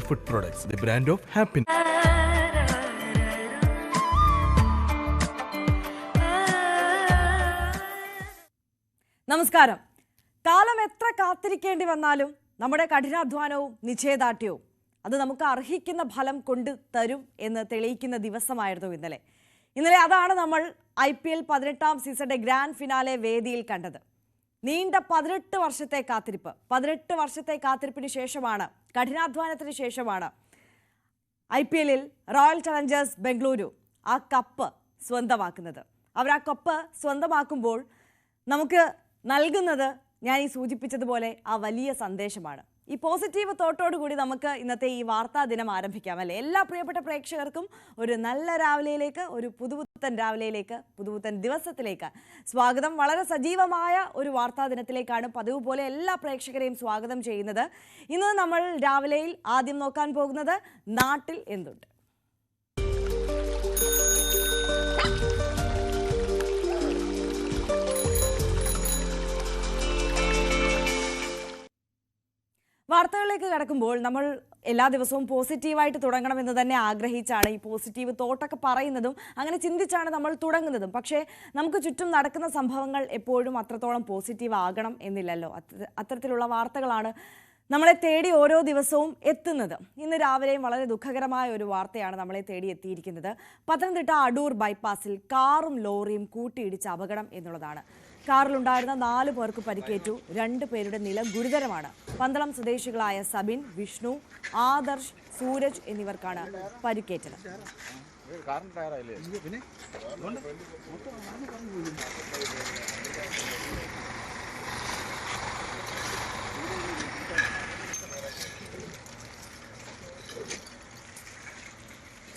Food Products, the brand of happiness. നമസ്കാരം. കാലം എത്ര കാത്തിരിക്കേണ്ടി വന്നാലും നമ്മുടെ കഠിനാധ്വാനവും നിശ്ചയദാർഢ്യവും അത് നമുക്ക് അർഹിക്കുന്ന ഫലം കൊണ്ട് തരും എന്ന് തെളിയിക്കുന്ന ദിവസമായിരുന്നു ഇന്നലെ. അതാണ് നമ്മൾ IPL 18ാം സീസണിന്റെ ഗ്രാൻഡ് ഫിനാലെ വേദിയിൽ കണ്ടത്. നീണ്ട 18 വർഷത്തെ കാത്തിരിപ്പ്, 18 വർഷത്തെ കാത്തിരിപ്പിന് ശേഷമാണ്, കഠിനാധ്വാനത്തിന് ശേഷമാണ് IPLൽ റോയൽ ചലഞ്ചേഴ്സ് ബംഗളൂരു ആ കപ്പ് സ്വന്തമാക്കുന്നത്. അവർ ആ കപ്പ് സ്വന്തമാക്കുമ്പോൾ നമുക്ക് നൽകുന്നത് ഞാൻ ഈ സൂചിപ്പിച്ചതുപോലെ ആ വലിയ സന്ദേശമാണ്. ഈ പോസിറ്റീവ് തോട്ടോടു കൂടി നമുക്ക് ഇന്നത്തെ ഈ വാർത്താ ദിനം ആരംഭിക്കാം അല്ലേ? എല്ലാ പ്രിയപ്പെട്ട പ്രേക്ഷകർക്കും ഒരു നല്ല രാവിലെയിലേക്ക്, ഒരു പുതുപുത്തൻ രാവിലെയിലേക്ക്, പുതുപുത്തൻ ദിവസത്തിലേക്ക് സ്വാഗതം. വളരെ സജീവമായ ഒരു വാർത്താ ദിനത്തിലേക്കാണ് പതിവ് പോലെ എല്ലാ പ്രേക്ഷകരെയും സ്വാഗതം ചെയ്യുന്നത്. ഇന്ന് നമ്മൾ രാവിലെയിൽ ആദ്യം നോക്കാൻ പോകുന്നത് നാട്ടിൽ എന്തുണ്ട്. വാർത്തകളിലേക്ക് കടക്കുമ്പോൾ നമ്മൾ എല്ലാ ദിവസവും പോസിറ്റീവായിട്ട് തുടങ്ങണമെന്ന് തന്നെ ആഗ്രഹിച്ചാണ് ഈ പോസിറ്റീവ് തോട്ടൊക്കെ പറയുന്നതും അങ്ങനെ ചിന്തിച്ചാണ് നമ്മൾ തുടങ്ങുന്നതും. പക്ഷേ നമുക്ക് ചുറ്റും നടക്കുന്ന സംഭവങ്ങൾ എപ്പോഴും അത്രത്തോളം പോസിറ്റീവ് ആകണം എന്നില്ലല്ലോ. അത്തരത്തിലുള്ള വാർത്തകളാണ് നമ്മളെ തേടി ഓരോ ദിവസവും എത്തുന്നത്. ഇന്ന് രാവിലെയും വളരെ ദുഃഖകരമായ ഒരു വാർത്തയാണ് നമ്മളെ തേടി എത്തിയിരിക്കുന്നത്. പത്തനംതിട്ട അടൂർ ബൈപ്പാസിൽ കാറും ലോറിയും കൂട്ടിയിടിച്ച അപകടം എന്നുള്ളതാണ്. കാറിലുണ്ടായിരുന്ന 4 പേർക്ക് പരിക്കേറ്റു. 2 പേരുടെ നില ഗുരുതരമാണ്. പന്തളം സ്വദേശികളായ സബിൻ, വിഷ്ണു, ആദർശ്, സൂരജ് എന്നിവർക്കാണ് പരിക്കേറ്റത്.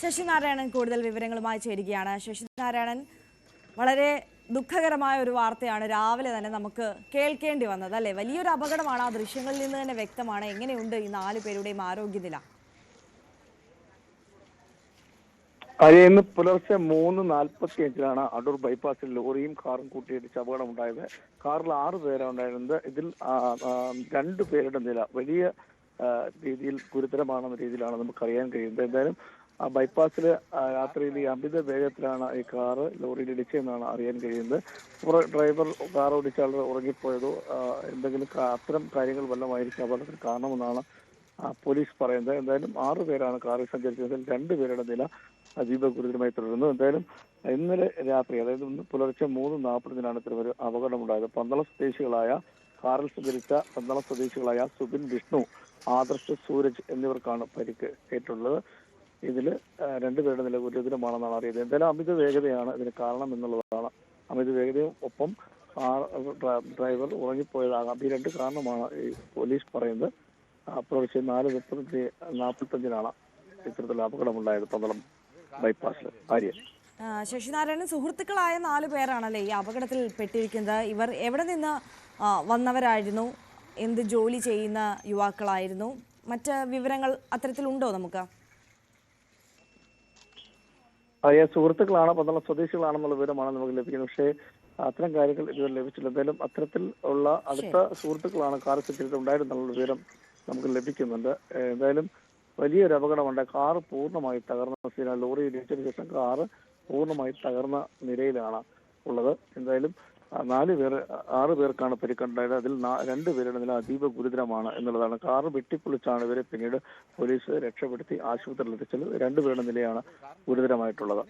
ശശിനാരായണൻ കൂടുതൽ വിവരങ്ങളുമായി ചേരുകയാണ്. ശശിനാരായണൻ, വളരെ ദുഃഖകരമായ ഒരു വാർത്തയാണ് രാവിലെ തന്നെ നമുക്ക് കേൾക്കേണ്ടി വന്നത് അല്ലേ? വലിയൊരു അപകടമാണ്, ആ ദൃശ്യങ്ങളിൽ നിന്ന് തന്നെ വ്യക്തമാണ്. എങ്ങനെയുണ്ട് ഈ 4 പേരുടെയും ആരോഗ്യനില? ഇന്ന് പുലർച്ചെ 3:45 അടൂർ ബൈപ്പാസിൽ ലോറിയും കാറും കൂട്ടിയിടിച്ച് അപകടമുണ്ടായത്. കാറിൽ 6 പേരാണ് ഉണ്ടായിരുന്നത്. ഇതിൽ 2 പേരുടെ നില വലിയ രീതിയിൽ ഗുരുതരമാണെന്ന രീതിയിലാണ് നമുക്ക് അറിയാൻ കഴിയുന്നത്. എന്തായാലും ബൈപ്പാസിൽ യാത്രയിൽ അമിത വേഗത്തിലാണ് ഈ കാറ് ലോറിയിൽ ഇടിച്ചതെന്നാണ് അറിയാൻ കഴിയുന്നത്. ഡ്രൈവർ കാർ ഓടിച്ച ആൾ ഉറങ്ങിപ്പോയതോ എന്തെങ്കിലും അത്തരം കാര്യങ്ങൾ വല്ലതുമായിരിക്കും അപകടത്തിന് കാരണമെന്നാണ് പോലീസ് പറയുന്നത്. എന്തായാലും 6 പേരാണ് കാറിൽ സഞ്ചരിച്ചതിൽ 2 പേരുടെ നില അതീവ ഗുരുതരമായി തുടരുന്നു. എന്തായാലും ഇന്നലെ രാത്രി, അതായത് ഇന്ന് പുലർച്ചെ 3:40 ഇത്തരമൊരു അപകടമുണ്ടായത്. പന്തളം സ്വദേശികളായ കാറിൽ സഞ്ചരിച്ച പന്തളം സ്വദേശികളായ സുബിൻ, വിഷ്ണു, ആദർശ്, സൂരജ് എന്നിവർക്കാണ് പരിക്ക് ഏറ്റുള്ളത്. ഇതിൽ 2 പേരുടെ നില ഗുരുതരമാണെന്നാണ് അറിയുന്നത്. എന്തായാലും അമിത വേഗതയാണ് ഇതിന് കാരണം എന്നുള്ളതാണ്. അമിത വേഗതയും ഒപ്പം ഡ്രൈവർ ഉറങ്ങിപ്പോയതാകാം. ഈ 2 കാരണമാണ് ഈ പോലീസ് പറയുന്നത്. പുലർച്ചെ 4:45 ഇത്തരത്തിലുള്ള അപകടമുണ്ടായത് പന്തളം ബൈപ്പാസിൽ. ശശിനാരായണൻ, സുഹൃത്തുക്കളായ 4 പേരാണല്ലേ ഈ അപകടത്തിൽ പെട്ടിരിക്കുന്നത്. ഇവർ എവിടെ നിന്ന് വന്നവരായിരുന്നു? എന്ത് ജോലി ചെയ്യുന്ന യുവാക്കളായിരുന്നു? മറ്റ് വിവരങ്ങൾ അത്തരത്തിലുണ്ടോ നമുക്ക്? സുഹൃത്തുക്കളാണ്, പന്തളം സ്വദേശികളാണെന്നുള്ള വിവരമാണ് നമുക്ക് ലഭിക്കുന്നത്. പക്ഷേ അത്തരം കാര്യങ്ങൾ ഇതുവരെ ലഭിച്ചില്ല. എന്തായാലും അത്തരത്തിൽ ഉള്ള അടുത്ത സുഹൃത്തുക്കളാണ് കാർ സഞ്ചരിച്ച് ഉണ്ടായിരുന്നുള്ള വിവരം നമുക്ക് ലഭിക്കുന്നുണ്ട്. എന്തായാലും വലിയൊരു അപകടമുണ്ട്. കാറ് പൂർണ്ണമായി തകർന്ന ലോറി ഇടിച്ചതിന് ശേഷം കാറ് പൂർണ്ണമായി തകർന്ന നിലയിലാണ് ഉള്ളത്. എന്തായാലും 6 പേർക്കാണ് പരിക്കുണ്ടായത്. അതിൽ 2 പേരുടെ നില അതീവ ഗുരുതരമാണ് എന്നുള്ളതാണ്. കാറ് വെട്ടിപ്പൊളിച്ചാണ് ഇവരെ പിന്നീട് പോലീസ് രക്ഷപ്പെടുത്തി ആശുപത്രിയിൽ എത്തിച്ചത്. 2 പേരുടെ നിലയാണ് ഗുരുതരമായിട്ടുള്ളത്.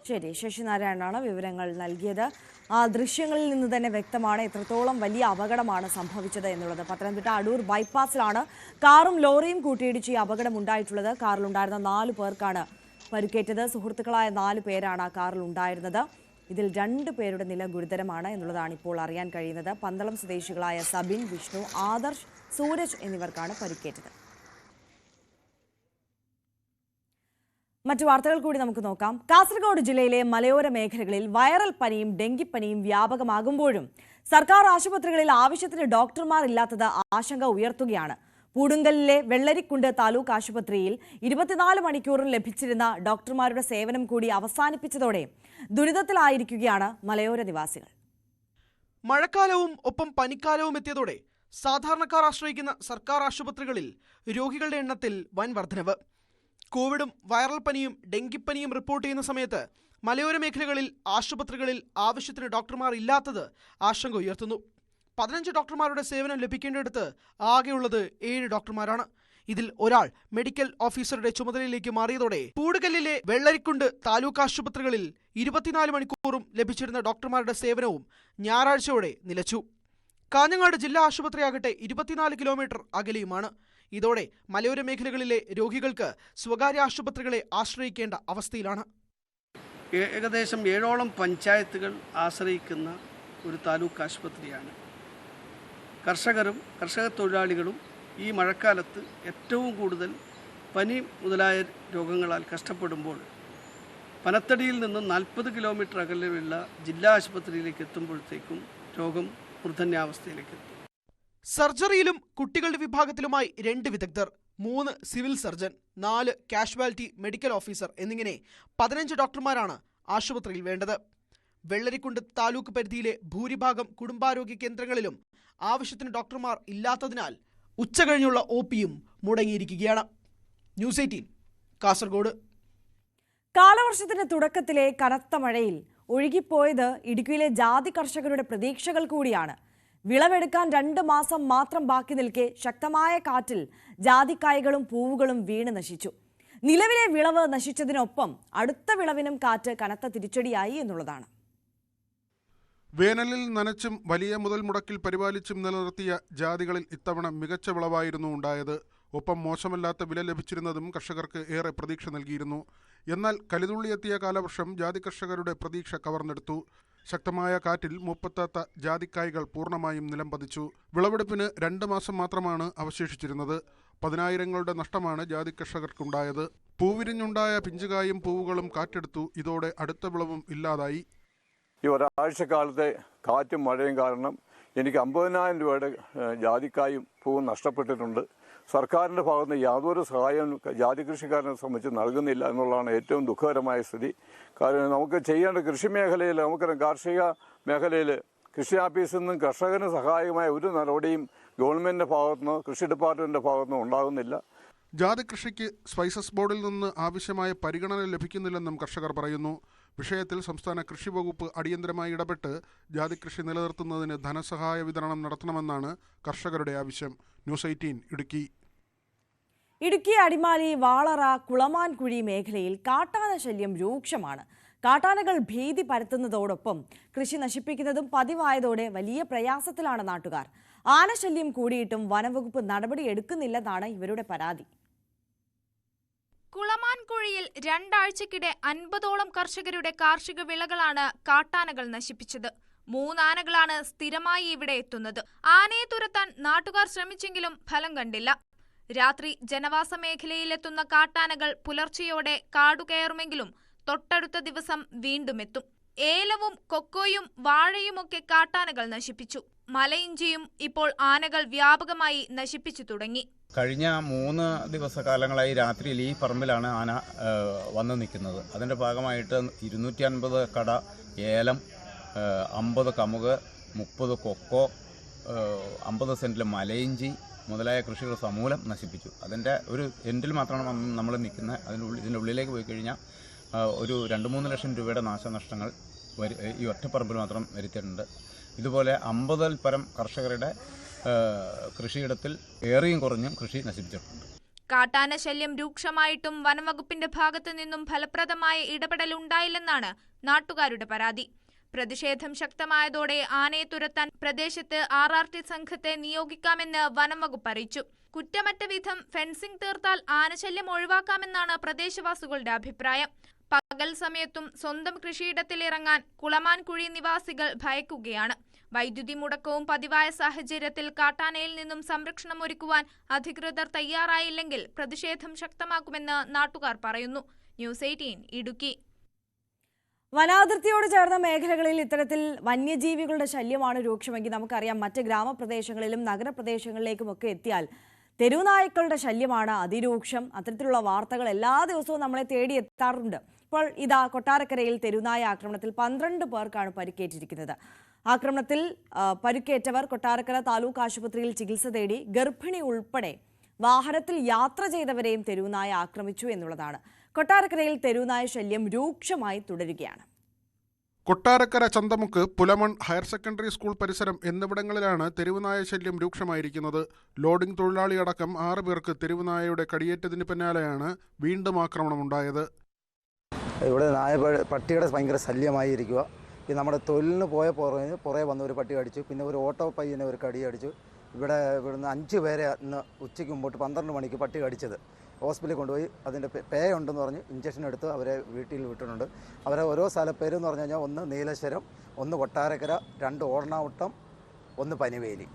ശരി, ശശിനാരായണനാണ് വിവരങ്ങൾ നൽകിയത്. ആ ദൃശ്യങ്ങളിൽ നിന്ന് തന്നെ വ്യക്തമാണ് എത്രത്തോളം വലിയ അപകടമാണ് സംഭവിച്ചത് എന്നുള്ളത്. പത്തനംതിട്ട അടൂർ ബൈപ്പാസിലാണ് കാറും ലോറിയും കൂട്ടിയിടിച്ച് ഈ അപകടം ഉണ്ടായിട്ടുള്ളത്. കാറിലുണ്ടായിരുന്ന 4 പേർക്കാണ് പരിക്കേറ്റത്. സുഹൃത്തുക്കളായ 4 പേരാണ് ആ കാറിൽ ഉണ്ടായിരുന്നത്. ഇതിൽ 2 പേരുടെ നില ഗുരുതരമാണ് എന്നുള്ളതാണ് ഇപ്പോൾ അറിയാൻ കഴിയുന്നത്. പന്തളം സ്വദേശികളായ സബിൻ, വിഷ്ണു, ആദർശ്, സൂരജ് എന്നിവർക്കാണ് പരിക്കേറ്റത്. മറ്റു വാർത്തകൾ കൂടി നമുക്ക് നോക്കാം. കാസർഗോഡ് ജില്ലയിലെ മലയോര മേഖലകളിൽ വൈറൽ പനിയും ഡെങ്കിപ്പനിയും വ്യാപകമാകുമ്പോഴും സർക്കാർ ആശുപത്രികളിൽ ആവശ്യത്തിന് ഡോക്ടർമാർ ഇല്ലാത്തത് ആശങ്ക ഉയർത്തുകയാണ്. പൂടുങ്കലിലെ വെള്ളരിക്കുണ്ട് താലൂക്ക് ആശുപത്രിയിൽ 24 മണിക്കൂറും ലഭിച്ചിരുന്ന ഡോക്ടർമാരുടെ സേവനം കൂടി അവസാനിപ്പിച്ചതോടെ ദുരിതത്തിലായിരിക്കുകയാണ് മലയോര നിവാസികൾ. മഴക്കാലവും ഒപ്പം പനിക്കാലവും എത്തിയതോടെ സാധാരണക്കാർ ആശ്രയിക്കുന്ന സർക്കാർ ആശുപത്രികളിൽ രോഗികളുടെ എണ്ണത്തിൽ വൻ വർധനവ്. കോവിഡും വൈറൽ പനിയും ഡെങ്കിപ്പനിയും റിപ്പോർട്ട് ചെയ്യുന്ന സമയത്ത് മലയോര മേഖലകളിൽ ആശുപത്രികളിൽ ആവശ്യത്തിന് ഡോക്ടർമാർ ഇല്ലാത്തത് ആശങ്ക ഉയർത്തുന്നു. 15 ഡോക്ടർമാരുടെ സേവനം ലഭിക്കേണ്ടിടത്ത് ആകെയുള്ളത് 7 ഡോക്ടർമാരാണ്. ഇതിൽ ഒരാൾ മെഡിക്കൽ ഓഫീസറുടെ ചുമതലയിലേക്ക് മാറിയതോടെ പൂടുകല്ലിലെ വെള്ളരിക്കുണ്ട് താലൂക്ക് ആശുപത്രികളിൽ 24 മണിക്കൂറും ലഭിച്ചിരുന്ന ഡോക്ടർമാരുടെ സേവനവും ഞായറാഴ്ചയോടെ നിലച്ചു. കാഞ്ഞങ്ങാട് ജില്ലാ ആശുപത്രിയാകട്ടെ 24 കിലോമീറ്റർ അകലെയുമാണ്. ഇതോടെ മലയോര മേഖലകളിലെ രോഗികൾക്ക് സ്വകാര്യ ആശുപത്രികളെ ആശ്രയിക്കേണ്ട അവസ്ഥയിലാണ്. ഏകദേശം 7ഓളം പഞ്ചായത്തുകൾ ആശ്രയിക്കുന്ന ഒരു താലൂക്ക് ആശുപത്രിയാണ്. കർഷകരും കർഷക തൊഴിലാളികളും ഈ മഴക്കാലത്ത് ഏറ്റവും കൂടുതൽ പനി മുതലായ രോഗങ്ങളാൽ കഷ്ടപ്പെടുമ്പോൾ പനത്തടിയിൽ നിന്നും 40 കിലോമീറ്റർ അകലെയുള്ള ജില്ലാ ആശുപത്രിയിലേക്ക് എത്തുമ്പോഴത്തേക്കും രോഗം മൂർധന്യാവസ്ഥയിലേക്ക് എത്തും. സർജറിയിലും കുട്ടികളുടെ വിഭാഗത്തിലുമായി 2 വിദഗ്ധർ, 3 civil surgeon, 4 casualty medical officer എന്നിങ്ങനെ 15 ഡോക്ടർമാരാണ് ആശുപത്രിയിൽ വേണ്ടത്. വെള്ളരിക്കുണ്ട് താലൂക്ക് പരിധിയിലെ ഭൂരിഭാഗം കുടുംബാരോഗ്യ കേന്ദ്രങ്ങളിലും ആവശ്യത്തിന് ഡോക്ടർമാർ ഇല്ലാത്തതിനാൽ ഉച്ചകഴിഞ്ഞുള്ള OPയും മുടങ്ങിയിരിക്കുകയാണ്. ന്യൂസ് 18 കാസർഗോഡ്. കാലവർഷത്തിന്റെ തുടക്കത്തിലെ കനത്ത മഴയിൽ ഒഴുകിപ്പോയത് ഇടുക്കിയിലെ ജാതി കർഷകരുടെ പ്രതീക്ഷകൾ കൂടിയാണ്. വിളവെടുക്കാൻ 2 മാസം മാത്രം ബാക്കി നിൽക്കെ ശക്തമായ കാറ്റിൽ ജാതിക്കായ്കളും പൂവുകളും വീണ് നശിച്ചു. നിലവിലെ വിളവ് നശിച്ചതിനൊപ്പം അടുത്ത വിളവിനും കാറ്റ് കനത്ത തിരിച്ചടിയായി എന്നുള്ളതാണ്. വേനലിൽ നനച്ചും വലിയ മുതൽ മുടക്കിൽ പരിപാലിച്ചും നിലനിർത്തിയ ജാതികളിൽ ഇത്തവണ മികച്ച വിളവായിരുന്നു ഉണ്ടായത്. ഒപ്പം മോശമല്ലാത്ത വില ലഭിച്ചിരുന്നതും കർഷകർക്ക് ഏറെ പ്രതീക്ഷ നൽകിയിരുന്നു. എന്നാൽ കലിതുള്ളിയെത്തിയ കാലവർഷം ജാതി കർഷകരുടെ പ്രതീക്ഷ കവർന്നെടുത്തു. ശക്തമായ കാറ്റിൽ മൂപ്പത്താത്ത ജാതിക്കായ്കൾ പൂർണ്ണമായും നിലം പതിച്ചു. വിളവെടുപ്പിന് 2 മാസം മാത്രമാണ് അവശേഷിച്ചിരുന്നത്. 10,000ങ്ങളുടെ നഷ്ടമാണ് ജാതി കർഷകർക്കുണ്ടായത്. പൂവിരിഞ്ഞുണ്ടായ പിഞ്ചുകായും പൂവുകളും കാറ്റെടുത്തു. ഇതോടെ അടുത്ത വിളവും ഇല്ലാതായി. ഈ ഒരാഴ്ചക്കാലത്തെ കാറ്റും മഴയും കാരണം എനിക്ക് 50,000 രൂപയുടെ ജാതിക്കായും പൂവും നഷ്ടപ്പെട്ടിട്ടുണ്ട്. സർക്കാരിൻ്റെ ഭാഗത്ത് യാതൊരു സഹായവും ജാതി കൃഷിക്കാരനെ സംബന്ധിച്ച് നൽകുന്നില്ല എന്നുള്ളതാണ് ഏറ്റവും ദുഃഖകരമായ സ്ഥിതി. കാരണം നമുക്ക് ചെയ്യേണ്ട കൃഷി മേഖലയിൽ, നമുക്ക് കാർഷിക മേഖലയിൽ കൃഷി ഓഫീസിൽ നിന്നും കർഷകന് സഹായകമായ ഒരു നടപടിയും ഗവൺമെൻറ്റിൻ്റെ ഭാഗത്തുനിന്നോ കൃഷി ഡിപ്പാർട്ട്മെൻറ്റിൻ്റെ ഭാഗത്തുനിന്നോ ഉണ്ടാകുന്നില്ല. ജാതി കൃഷിക്ക് സ്പൈസസ് ബോർഡിൽ നിന്ന് ആവശ്യമായ പരിഗണന ലഭിക്കുന്നില്ലെന്നും കർഷകർ പറയുന്നു. വിഷയത്തിൽ സംസ്ഥാന കൃഷി വകുപ്പ് അടിയന്തരമായി ഇടപെട്ട് ജാതി കൃഷി നിലനിർത്തുന്നതിന് ധനസഹായ വിതരണം നടത്തണമെന്നാണ് കർഷകരുടെ ആവശ്യം. ന്യൂസ് 18 ഇടുക്കി. ഇടുക്കി അടിമാലി വാളറ കുളമാൻകുഴി മേഖലയിൽ കാട്ടാന ശല്യം രൂക്ഷമാണ്. കാട്ടാനകൾ ഭീതി പരത്തുന്നതോടൊപ്പം കൃഷി നശിപ്പിക്കുന്നതും പതിവായതോടെ വലിയ പ്രയാസത്തിലാണ് നാട്ടുകാർ. ആനശല്യം കൂടിയിട്ടും വനംവകുപ്പ് നടപടി എടുക്കുന്നില്ലെന്നാണ് ഇവരുടെ പരാതി. കുളമാൻകുഴിയിൽ 2 ആഴ്ചക്കിടെ 50ഓളം കർഷകരുടെ കാർഷിക വിളകളാണ് കാട്ടാനകൾ നശിപ്പിച്ചത്. 3 ആനകളാണ് സ്ഥിരമായി ഇവിടെ എത്തുന്നത്. ആനയെ തുരത്താൻ നാട്ടുകാർ ശ്രമിച്ചെങ്കിലും ഫലം കണ്ടില്ല. രാത്രി ജനവാസ മേഖലയിലെത്തുന്ന കാട്ടാനകൾ പുലർച്ചെയോടെ കാടുകയറുമെങ്കിലും തൊട്ടടുത്ത ദിവസം വീണ്ടും എത്തും. ഏലവും കൊക്കോയും വാഴയുമൊക്കെ കാട്ടാനകൾ നശിപ്പിച്ചു. മലയിഞ്ചിയും ഇപ്പോൾ ആനകൾ വ്യാപകമായി നശിപ്പിച്ചു തുടങ്ങി. കഴിഞ്ഞ 3 ദിവസക്കാലങ്ങളായി രാത്രിയിൽ ഈ പറമ്പിലാണ് ആന വന്നു നിൽക്കുന്നത്. അതിൻ്റെ ഭാഗമായിട്ട് 250 കട ഏലം, 50 കമുക്, 30 കൊക്കോ, 50 സെൻറ്റിൽ മലയിഞ്ചി മുതലായ കൃഷികൾ സമൂലം നശിപ്പിച്ചു. അതിൻ്റെ ഒരു എൻഡിൽ മാത്രമാണ് നമ്മൾ നിൽക്കുന്നത്. ഇതിൻ്റെ ഉള്ളിലേക്ക് പോയി കഴിഞ്ഞാൽ ഒരു 2-3 ലക്ഷം രൂപയുടെ നാശനഷ്ടങ്ങൾ ഈ ഒറ്റപ്പറമ്പിൽ മാത്രം വരുത്തിയിട്ടുണ്ട്. ഇതുപോലെ 50-ൽ പരം കർഷകരുടെ കൃഷിയിടത്തിൽ ഏറിയും കുറഞ്ഞും കൃഷി നശിപ്പിച്ചിട്ടുണ്ട്. കാട്ടാന ശല്യം രൂക്ഷമായിട്ടും വനംവകുപ്പിന്റെ ഭാഗത്തു നിന്നും ഫലപ്രദമായ ഇടപെടൽ ഉണ്ടായില്ലെന്നാണ് നാട്ടുകാരുടെ പരാതി. പ്രതിഷേധം ശക്തമായതോടെ ആനയെ തുരത്താൻ പ്രദേശത്ത് RRT സംഘത്തെ നിയോഗിക്കാമെന്ന് വനംവകുപ്പ് അറിയിച്ചു. കുറ്റമറ്റ വിധം ഫെൻസിംഗ് തീർത്താൽ ആനശല്യം ഒഴിവാക്കാമെന്നാണ് പ്രദേശവാസികളുടെ അഭിപ്രായം. പകൽ സമയത്തും സ്വന്തം കൃഷിയിടത്തിലിറങ്ങാൻ കുളമാൻകുഴി നിവാസികൾ ഭയക്കുകയാണ്. വൈദ്യുതി മുടക്കവും പതിവായ സാഹചര്യത്തിൽ കാട്ടാനയിൽ നിന്നും സംരക്ഷണം ഒരുക്കുവാൻ അധികൃതർ തയ്യാറായില്ലെങ്കിൽ പ്രതിഷേധം ശക്തമാക്കുമെന്ന് നാട്ടുകാർ പറയുന്നു. ന്യൂസ് 18 ഇടുക്കി. വനാതിർത്തിയോട് ചേർന്ന മേഖലകളിൽ ഇത്തരത്തിൽ വന്യജീവികളുടെ ശല്യമാണ് രൂക്ഷമെങ്കിൽ നമുക്കറിയാം മറ്റ് ഗ്രാമപ്രദേശങ്ങളിലും നഗരപ്രദേശങ്ങളിലേക്കുമൊക്കെ എത്തിയാൽ തെരുവുനായ്ക്കളുടെ ശല്യമാണ് അതിരൂക്ഷം. അത്തരത്തിലുള്ള വാർത്തകൾ എല്ലാ ദിവസവും നമ്മളെ തേടിയെത്താറുണ്ട്. ഇപ്പോൾ ഇതാ കൊട്ടാരക്കരയിൽ തെരുവുനായ ആക്രമണത്തിൽ 12 പേർക്കാണ് പരിക്കേറ്റിരിക്കുന്നത്. ആക്രമണത്തിൽ പരിക്കേറ്റവർ കൊട്ടാരക്കര താലൂക്ക് ആശുപത്രിയിൽ ചികിത്സ തേടി. ഗർഭിണി ഉൾപ്പെടെ വാഹനത്തിൽ യാത്ര ചെയ്തവരെയും തെരുവുനായ ആക്രമിച്ചു എന്നുള്ളതാണ്. കൊട്ടാരക്കരയിൽ തെരുവുനായ ശല്യം രൂക്ഷമായി തുടരുകയാണ്. Kottarakkara Chanthamukku, Pulamon higher secondary school പരിസരം എന്നിവിടങ്ങളിലാണ് തെരുവുനായ ശല്യം രൂക്ഷമായിരിക്കുന്നത്. ലോഡിംഗ് തൊഴിലാളിയടക്കം 6 പേർക്ക് തെരുവുനായയുടെ കടിയേറ്റതിന് പിന്നാലെയാണ് വീണ്ടും ആക്രമണമുണ്ടായത്. ഇവിടെ പട്ടിയുടെ ഭയങ്കര ശല്യമായിരിക്കുക. ഈ നമ്മുടെ തൊഴിലിന് പുറകെ വന്ന ഒരു പട്ടി കടിച്ചു. പിന്നെ ഒരു ഓട്ടോ പയ്യനെ ഒരു കടി അടിച്ചു. ഇവിടുന്ന് 5 പേരെ ഇന്ന് ഉച്ചയ്ക്ക് മുമ്പോട്ട് 12 മണിക്ക് പട്ടി കടിച്ചത്. ഹോസ്പിറ്റലിൽ കൊണ്ടുപോയി അതിൻ്റെ പേ ഉണ്ടെന്ന് പറഞ്ഞ് ഇഞ്ചക്ഷൻ എടുത്ത് അവരെ വീട്ടിൽ വിട്ടിട്ടുണ്ട്. അവരെ ഓരോ സ്ഥലപ്പേരെന്ന് പറഞ്ഞു കഴിഞ്ഞാൽ 1 നീലേശ്വരം, 1 കൊട്ടാരക്കര, 2 ഓർണാവട്ടം, 1 പനിവേലി.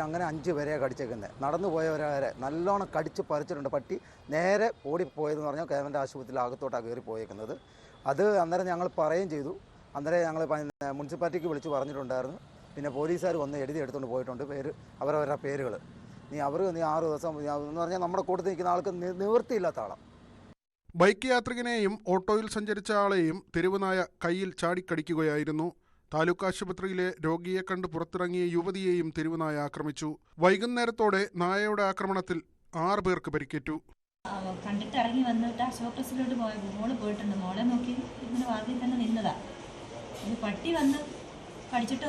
അങ്ങനെ 5 പേരെ കടിച്ചേക്കുന്നത്. നടന്നു പോയവരെ നല്ലോണം കടിച്ച് പറിച്ചിട്ടുണ്ട്. പട്ടി നേരെ ഓടിപ്പോയതെന്ന് പറഞ്ഞാൽ ഗവൺമെൻറ് ആശുപത്രിയിൽ അകത്തോട്ടാണ് കയറി പോയേക്കുന്നത്. അത് അന്നേരം ഞങ്ങൾ പറയുകയും ചെയ്തു. അന്നേരം ഞങ്ങൾ മുനിസിപ്പാലിറ്റിക്ക് വിളിച്ച് പറഞ്ഞിട്ടുണ്ടായിരുന്നു. പിന്നെ പോലീസുകാർ വന്ന് എഴുതി എടുത്തുകൊണ്ട് പോയിട്ടുണ്ട് അവരവരുടെ പേരുകൾ. നീ 6 ദിവസം എന്ന് പറഞ്ഞാൽ നമ്മുടെ കൂട്ടത്തിൽ നിൽക്കുന്ന ആൾക്ക് നിവൃത്തിയില്ലാത്ത ആളാണ്. ബൈക്ക് യാത്രികനെയും ഓട്ടോയിൽ സഞ്ചരിച്ച ആളെയും തെരുവുനായ കയ്യിൽ ചാടിക്കടിക്കുകയായിരുന്നു. താലൂക്ക് ആശുപത്രിയിലെ രോഗിയെ കണ്ട് പുറത്തിറങ്ങിയ യുവതിയെയും തെരുവുനായ ആക്രമിച്ചു. വൈകുന്നേരത്തോടെ നായയുടെ ആക്രമണത്തിൽ 6 പേർക്ക് പരിക്കേറ്റു. കണ്ടിട്ട് ഇറങ്ങി വന്നിട്ട് അശോകസിലോട്ട് മോള് പോയിട്ടുണ്ട്. മോളെ നോക്കി ഇങ്ങനെ വാതിൽ തന്നെ നിന്നതാ. പട്ടി വന്ന് കടിച്ചിട്ട്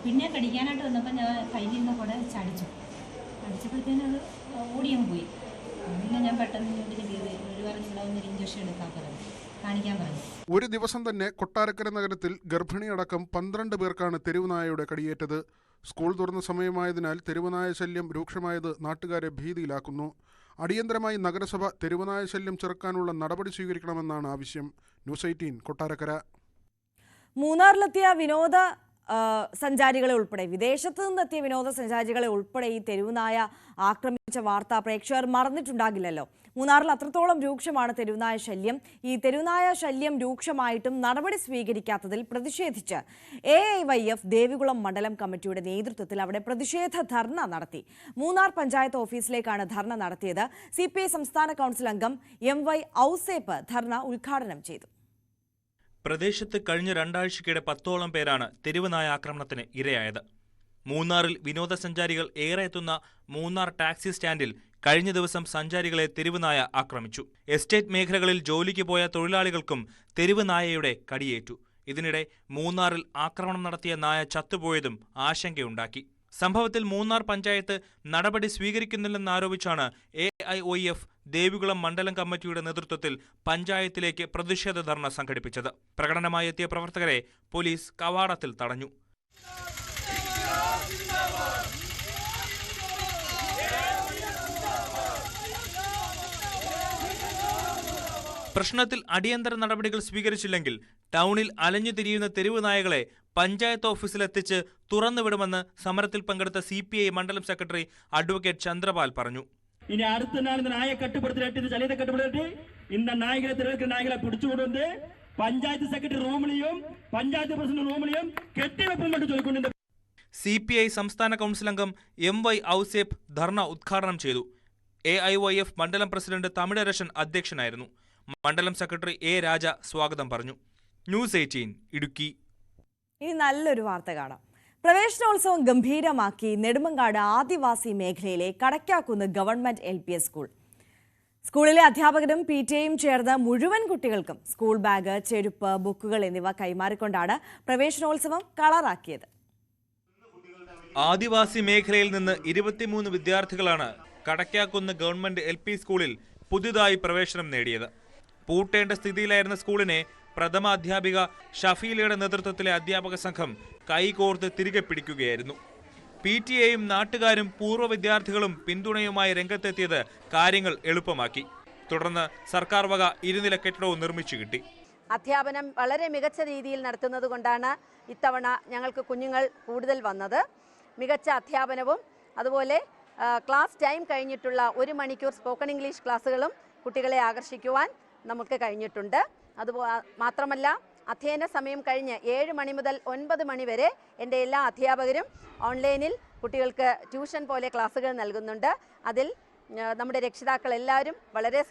പിന്നെ കടിക്കാനായിട്ട് വന്നപ്പോൾ ഞാൻ കയ്യിൽ നിന്ന് കൂടെ ചടിച്ചു. കടിച്ചപ്പോഴത്തേനും അത് ഓടിയങ്ങ് പോയി. പിന്നെ ഞാൻ പെട്ടെന്ന് പറഞ്ഞിട്ടുണ്ടാവുന്ന ഇഞ്ചക്ഷൻ എടുക്കാൻ പറഞ്ഞു, കാണിക്കാൻ പറഞ്ഞു. ഒരു ദിവസം തന്നെ കൊട്ടാരക്കര നഗരത്തിൽ ഗർഭിണിയടക്കം 12 പേർക്കാണ് തെരുവുനായയുടെ കടിയേറ്റത്. സ്കൂൾ തുറന്ന സമയമായതിനാൽ തെരുവുനായ ശല്യം രൂക്ഷമായത് നാട്ടുകാരെ ഭീതിയിലാക്കുന്നു. അടിയന്തരമായി നഗരസഭ തെരുവുനായ ശല്യം ചെറുക്കാനുള്ള നടപടി സ്വീകരിക്കണമെന്നാണ് ആവശ്യം. ന്യൂസ് 18 കൊട്ടാരക്കര. മൂന്നാറിലെത്തിയ വിനോദ സഞ്ചാരികളെ ഉൾപ്പെടെ വിദേശത്ത് നിന്നെത്തിയ വിനോദസഞ്ചാരികളെ ഉൾപ്പെടെ ഈ തെരുവുനായ ആക്രമിച്ച വാർത്ത പ്രേക്ഷകർ മറന്നിട്ടുണ്ടാകില്ലല്ലോ. മൂന്നാറിൽ അത്രത്തോളം രൂക്ഷമാണ് തെരുവുനായ ശല്യം. ഈ തെരുവുനായ ശല്യം രൂക്ഷമായിട്ടും നടപടി സ്വീകരിക്കാത്തതിൽ പ്രതിഷേധിച്ച് AIYF ദേവികുളം മണ്ഡലം കമ്മിറ്റിയുടെ നേതൃത്വത്തിൽ അവിടെ പ്രതിഷേധ ധർണ നടത്തി. മൂന്നാർ പഞ്ചായത്ത് ഓഫീസിലേക്കാണ് ധർണ നടത്തിയത്. CPI സംസ്ഥാന കൗൺസിൽ അംഗം MY ഔസേപ്പ് ധർണ ഉദ്ഘാടനം ചെയ്തു. പ്രദേശത്ത് കഴിഞ്ഞ 2 ആഴ്ചയ്ക്കിടെ 10ഓളം പേരാണ് തെരുവുനായ ആക്രമണത്തിന് ഇരയായത്. മൂന്നാറിൽ വിനോദസഞ്ചാരികൾ ഏറെ എത്തുന്ന മൂന്നാർ ടാക്സി സ്റ്റാൻഡിൽ കഴിഞ്ഞ ദിവസം സഞ്ചാരികളെ തെരുവുനായ ആക്രമിച്ചു. എസ്റ്റേറ്റ് മേഖലകളിൽ ജോലിക്ക് പോയ തൊഴിലാളികൾക്കും തെരുവുനായയുടെ കടിയേറ്റു. ഇതിനിടെ മൂന്നാറിൽ ആക്രമണം നടത്തിയ നായ ചത്തുപോയതും ആശങ്കയുണ്ടാക്കി. സംഭവത്തിൽ മൂന്നാർ പഞ്ചായത്ത് നടപടി സ്വീകരിക്കുന്നില്ലെന്നാരോപിച്ചാണ് AIYF ദേവികുളം മണ്ഡലം കമ്മിറ്റിയുടെ നേതൃത്വത്തിൽ പഞ്ചായത്തിലേക്ക് പ്രതിഷേധ ധർണ സംഘടിപ്പിച്ചത്. പ്രകടനമായി എത്തിയ പ്രവർത്തകരെ പോലീസ് കവാടത്തിൽ തടഞ്ഞു. പ്രശ്നത്തിൽ അടിയന്തര നടപടികൾ സ്വീകരിച്ചില്ലെങ്കിൽ ടൗണിൽ അലഞ്ഞു തിരിയുന്ന തെരുവ് നായകളെ പഞ്ചായത്ത് ഓഫീസിലെത്തിച്ച് തുറന്നുവിടുമെന്ന് സമരത്തിൽ പങ്കെടുത്ത CPI മണ്ഡലം സെക്രട്ടറി അഡ്വക്കേറ്റ് ചന്ദ്രപാൽ പറഞ്ഞു. ഇനി അടുത്ത നാൾ இந்த நாயை கட்டுப்படுத்திட்டு இந்த சலியத்தை கட்டுப்படுத்திட்டு இந்த நாய்களை தெருவுக்கு நாய்களை பிடிச்சு கொண்டு வந்து பஞ்சாயத்து செக்ரட்டரி റൂമിലെയും പഞ്ചായത്ത് പ്രസിഡന്റ് റൂമിലെയും കെട്ടിവെപ്പും ചൊല്ലിക്കൊണ്ട് CPI സംസ്ഥാന കൗൺസിൽ അംഗം MY ഔസേപ്പ് ധർണ ഉദ്ഘാടനം ചെയ്തു. AIYF മണ്ഡലം പ്രസിഡന്റ് തമിഴരശൻ അധ്യക്ഷനായിരുന്നു. മണ്ഡലം സെക്രട്ടറി A രാജ സ്വാഗതം പറഞ്ഞു. ന്യൂസ് 18 ഇടുക്കി. ഇനി നല്ലൊരു വാർത്ത കാണാം. പ്രവേശനോത്സവം ഗംഭീരമാക്കി നെടുമങ്ങാട് ആദിവാസി മേഖലയിലെ കടക്കാക്കുന്ന് ഗവൺമെന്റ് LPS സ്കൂൾ. സ്കൂളിലെ അധ്യാപകരും PTA-യും ചേർന്ന് മുഴുവൻ കുട്ടികൾക്കും സ്കൂൾ ബാഗ്, ചെരുപ്പ്, ബുക്കുകൾ എന്നിവ കൈമാറിക്കൊണ്ടാണ് പ്രവേശനോത്സവം കളറാക്കിയത്. ആദിവാസി മേഖലയിൽ നിന്ന് 23 വിദ്യാർത്ഥികളാണ് കടക്കാക്കുന്ന് ഗവൺമെന്റ് LP സ്കൂളിൽ പുതുതായി പ്രവേശനം നേടിയത്. പൂട്ടേണ്ട സ്ഥിതിയിലായിരുന്ന സ്കൂളിനെ പ്രഥമ അധ്യാപിക ഷഫീലയുടെ നേതൃത്വത്തിലെ അധ്യാപക സംഘം കൈകോർത്ത് തിരികെ പിടിക്കുകയായിരുന്നു. PTA-യും നാട്ടുകാരും പൂർവ്വ വിദ്യാർത്ഥികളും പിന്തുണയുമായി രംഗത്തെത്തിയത് കാര്യങ്ങൾ എളുപ്പമാക്കി. തുടർന്ന് സർക്കാർ വക 2 നില കെട്ടിടവും നിർമ്മിച്ചു കിട്ടി. അധ്യാപനം വളരെ മികച്ച രീതിയിൽ നടത്തുന്നത് കൊണ്ടാണ് ഇത്തവണ ഞങ്ങൾക്ക് കുഞ്ഞുങ്ങൾ കൂടുതൽ വന്നത്. മികച്ച അധ്യാപനവും അതുപോലെ ക്ലാസ് ടൈം കഴിഞ്ഞിട്ടുള്ള 1 മണിക്കൂർ സ്പോക്കൺ ഇംഗ്ലീഷ് ക്ലാസ്സുകളും കുട്ടികളെ ആകർഷിക്കുവാൻ നമുക്ക് കഴിഞ്ഞിട്ടുണ്ട്. അതുപോലെ മാത്രമല്ല അധ്യയന സമയം കഴിഞ്ഞ് 7 മണി മുതൽ 9 മണി വരെ എൻ്റെ എല്ലാ അധ്യാപകരും ഓൺലൈനിൽ കുട്ടികൾക്ക് ട്യൂഷൻ പോലെ ക്ലാസ്സുകൾ നൽകുന്നുണ്ട്. അതിൽ നമ്മുടെ രക്ഷിതാക്കൾ എല്ലാവരും വളരെ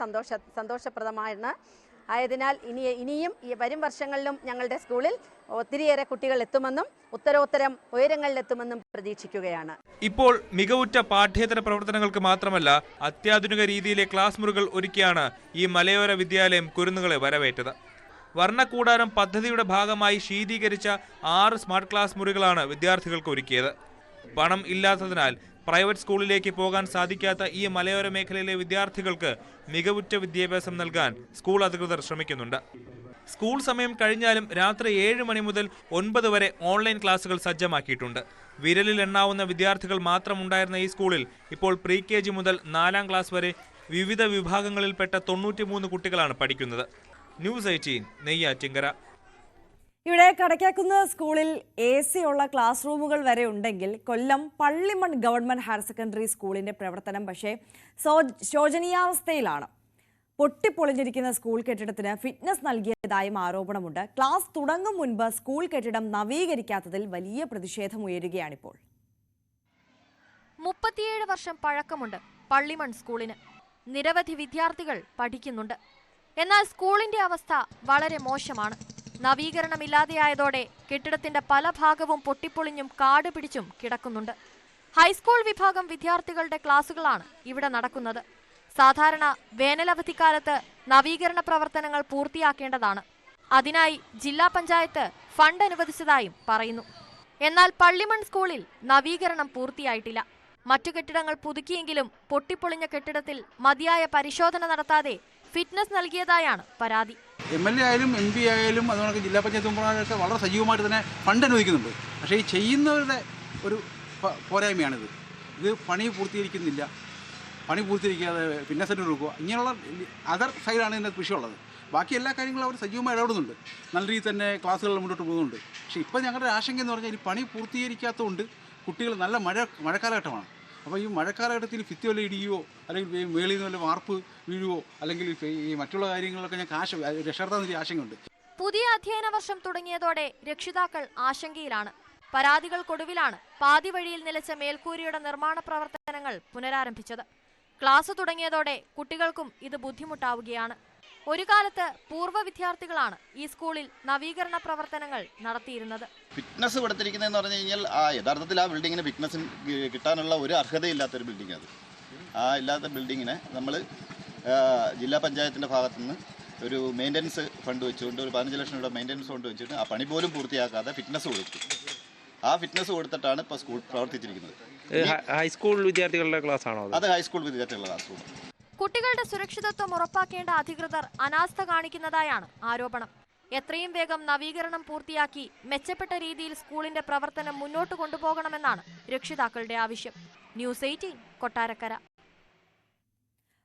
സന്തോഷപ്രദമാണ്. ആയതിനാൽ ഇനിയും ഈ വരും വർഷങ്ങളിലും ഞങ്ങളുടെ സ്കൂളിൽ ഒത്തിരിയേറെ കുട്ടികൾ എത്തുമെന്നും ഉത്തരോത്തരം ഉയരങ്ങളിലെത്തുമെന്നും പ്രതീക്ഷിക്കുകയാണ്. ഇപ്പോൾ മികവുറ്റ പാഠ്യേതര പ്രവർത്തനങ്ങൾക്ക് മാത്രമല്ല അത്യാധുനിക രീതിയിലെ ക്ലാസ് മുറികൾ ഒരുക്കിയാണ് ഈ മലയോര വിദ്യാലയം കുരുന്നുകളെ വരവേറ്റത്. വർണ്ണക്കൂടാരം പദ്ധതിയുടെ ഭാഗമായി ശീതീകരിച്ച 6 സ്മാർട്ട് ക്ലാസ് മുറികളാണ് വിദ്യാർത്ഥികൾക്ക് ഒരുക്കിയത്. പണം ഇല്ലാത്തതിനാൽ പ്രൈവറ്റ് സ്കൂളിലേക്ക് പോകാൻ സാധിക്കാത്ത ഈ മലയോര മേഖലയിലെ വിദ്യാർത്ഥികൾക്ക് മികവുറ്റ വിദ്യാഭ്യാസം നൽകാൻ സ്കൂൾ അധികൃതർ ശ്രമിക്കുന്നുണ്ട്. സ്കൂൾ സമയം കഴിഞ്ഞാലും രാത്രി 7 മണി മുതൽ 9 വരെ ഓൺലൈൻ ക്ലാസുകൾ സജ്ജമാക്കിയിട്ടുണ്ട്. വിരലിൽ എണ്ണാവുന്ന വിദ്യാർത്ഥികൾ മാത്രമുണ്ടായിരുന്ന ഈ സ്കൂളിൽ ഇപ്പോൾ പ്രീ KG മുതൽ 4ാം ക്ലാസ് വരെ വിവിധ വിഭാഗങ്ങളിൽപ്പെട്ട 93 കുട്ടികളാണ് പഠിക്കുന്നത്. ന്യൂസ് 18 നെയ്യാറ്റിങ്കര. ഇവിടെ കടക്കാക്കുന്ന സ്കൂളിൽ AC ഉള്ള ക്ലാസ് റൂമുകൾ വരെ ഉണ്ടെങ്കിൽ കൊല്ലം പള്ളിമൺ ഗവൺമെന്റ് ഹയർ സെക്കൻഡറി സ്കൂളിന്റെ പ്രവർത്തനം പക്ഷേ ശോചനീയാവസ്ഥയിലാണ്. പൊട്ടിപ്പൊളിഞ്ഞിരിക്കുന്ന സ്കൂൾ കെട്ടിടത്തിന് ഫിറ്റ്നസ് നൽകിയതായും ആരോപണമുണ്ട്. ക്ലാസ് തുടങ്ങും മുൻപ് സ്കൂൾ കെട്ടിടം നവീകരിക്കാത്തതിൽ വലിയ പ്രതിഷേധമുയരുകയാണിപ്പോൾ. 37 വർഷം പഴക്കമുണ്ട് പള്ളിമൺ സ്കൂളിന്. നിരവധി വിദ്യാർത്ഥികൾ പഠിക്കുന്നുണ്ട്. എന്നാൽ സ്കൂളിന്റെ അവസ്ഥ വളരെ മോശമാണ്. നവീകരണമില്ലാതെയായതോടെ കെട്ടിടത്തിന്റെ പല ഭാഗവും പൊട്ടിപ്പൊളിഞ്ഞും കാട് പിടിച്ചും കിടക്കുന്നുണ്ട്. ഹൈസ്കൂൾ വിഭാഗം വിദ്യാർത്ഥികളുടെ ക്ലാസുകളാണ് ഇവിടെ നടക്കുന്നത്. സാധാരണ വേനലവധിക്കാലത്ത് നവീകരണ പ്രവർത്തനങ്ങൾ പൂർത്തിയാക്കേണ്ടതാണ്. അതിനായി ജില്ലാ പഞ്ചായത്ത് ഫണ്ട് അനുവദിച്ചതായും പറയുന്നു. എന്നാൽ പള്ളിമൺ സ്കൂളിൽ നവീകരണം പൂർത്തിയായിട്ടില്ല. മറ്റു കെട്ടിടങ്ങൾ പുതുക്കിയെങ്കിലും പൊട്ടിപ്പൊളിഞ്ഞ കെട്ടിടത്തിൽ മതിയായ പരിശോധന നടത്താതെ ഫിറ്റ്നസ് നൽകിയതായാണ് പരാതി. MLA ആയാലും MP ആയാലും അതുപോലെ ജില്ലാ പഞ്ചായത്ത് മെമ്പർമാരൊക്കെ വളരെ സജീവമായിട്ട് തന്നെ ഫണ്ട് അനുവദിക്കുന്നുണ്ട്. പക്ഷേ ഈ ചെയ്യുന്നവരുടെ ഒരു പോരായ്മയാണിത്. ഇത് പണി പൂർത്തീകരിക്കുന്നില്ല. പണി പൂർത്തീകരിക്കാതെ ഫിറ്റ്നസ് സെൻ്റർ കൊടുക്കുക, ഇങ്ങനെയുള്ള അതർ സൈഡാണ് ഇതിൻ്റെ വിഷയമുള്ളത്. ബാക്കി എല്ലാ കാര്യങ്ങളും അവർ സജീവമായി ഇടപെടുന്നുണ്ട്. നല്ല രീതിയിൽ തന്നെ ക്ലാസ്സുകൾ മുന്നോട്ട് പോകുന്നുണ്ട്. പക്ഷേ ഇപ്പോൾ ഞങ്ങളുടെ ആശങ്ക എന്ന് പറഞ്ഞാൽ ഈ പണി പൂർത്തീകരിക്കാത്തതുകൊണ്ട് കുട്ടികൾ നല്ല മഴക്കാലഘട്ടമാണ്. അപ്പോൾ ഈ മഴക്കാലഘട്ടത്തിൽ ഭിത്തി വല്ല ഇടിയുകയോ അല്ലെങ്കിൽ മേളിൽ നിന്ന് വല്ല വാർപ്പ് വീഴുവോ അല്ലെങ്കിൽ ഈ മറ്റുള്ള കാര്യങ്ങളിലൊക്കെ ഞങ്ങൾക്ക് രക്ഷാർത്ഥം ആശങ്കയുണ്ട്. പുതിയ അധ്യയന വർഷം തുടങ്ങിയതോടെ രക്ഷിതാക്കൾ ആശങ്കയിലാണ്. പരാതികൾക്കൊടുവിലാണ് പാതി വഴിയിൽ നിലച്ച മേൽക്കൂരയുടെ നിർമ്മാണ പ്രവർത്തനങ്ങൾ പുനരാരംഭിച്ചത്. ക്ലാസ് തുടങ്ങിയതോടെ കുട്ടികൾക്കും ഇത് ബുദ്ധിമുട്ടാവുകയാണ്. ഒരു കാലത്ത് പൂർവ്വ വിദ്യാർത്ഥികളാണ് ഈ സ്കൂളിൽ നവീകരണ പ്രവർത്തനങ്ങൾ നടത്തിയിരുന്നത്. ഫിറ്റ്നസ് കൊടുത്തിരിക്കുന്നതെന്ന് പറഞ്ഞു കഴിഞ്ഞാൽ യഥാർത്ഥത്തിൽ ആ ബിൽഡിങ്ങിന് ഫിറ്റ്നസ് കിട്ടാനുള്ള ഒരു അർഹതയില്ലാത്തൊരു ബിൽഡിംഗ് അത്. ആ ഇല്ലാത്ത ബിൽഡിങ്ങിനെ നമ്മൾ ജില്ലാ പഞ്ചായത്തിൻ്റെ ഭാഗത്തുനിന്ന് ഒരു മെയിൻ്റനൻസ് ഫണ്ട് വെച്ചുകൊണ്ട് ഒരു 15 ലക്ഷം രൂപ മെയിൻ്റനൻസ് ഫണ്ട് വെച്ചിട്ട് ആ പണി പോലും പൂർത്തിയാക്കാതെ ഫിറ്റ്നസ് കൊടുത്തു. ആ ഫിറ്റ്നസ് കൊടുത്തിട്ടാണ് ഇപ്പോൾ സ്കൂൾ പ്രവർത്തിച്ചിരിക്കുന്നത്. ഹൈസ്കൂൾ വിദ്യാർത്ഥികളുടെ ക്ലാസ് ആണോ? അത് ഹൈസ്കൂൾ വിദ്യാർത്ഥികളുടെ ക്ലാസ് റൂം. കുട്ടികളുടെ സുരക്ഷിതത്വം ഉറപ്പാക്കേണ്ട അധികൃതർ അനാസ്ഥ കാണിക്കുന്നതായാണ് ആരോപണം. എത്രയും വേഗം നവീകരണം പൂർത്തിയാക്കി മെച്ചപ്പെട്ട രീതിയിൽ സ്കൂളിന്റെ പ്രവർത്തനം മുന്നോട്ട് കൊണ്ടുപോകണമെന്നാണ് രക്ഷിതാക്കളുടെ ആവശ്യം. ന്യൂസ് 18 കൊട്ടാരക്കര.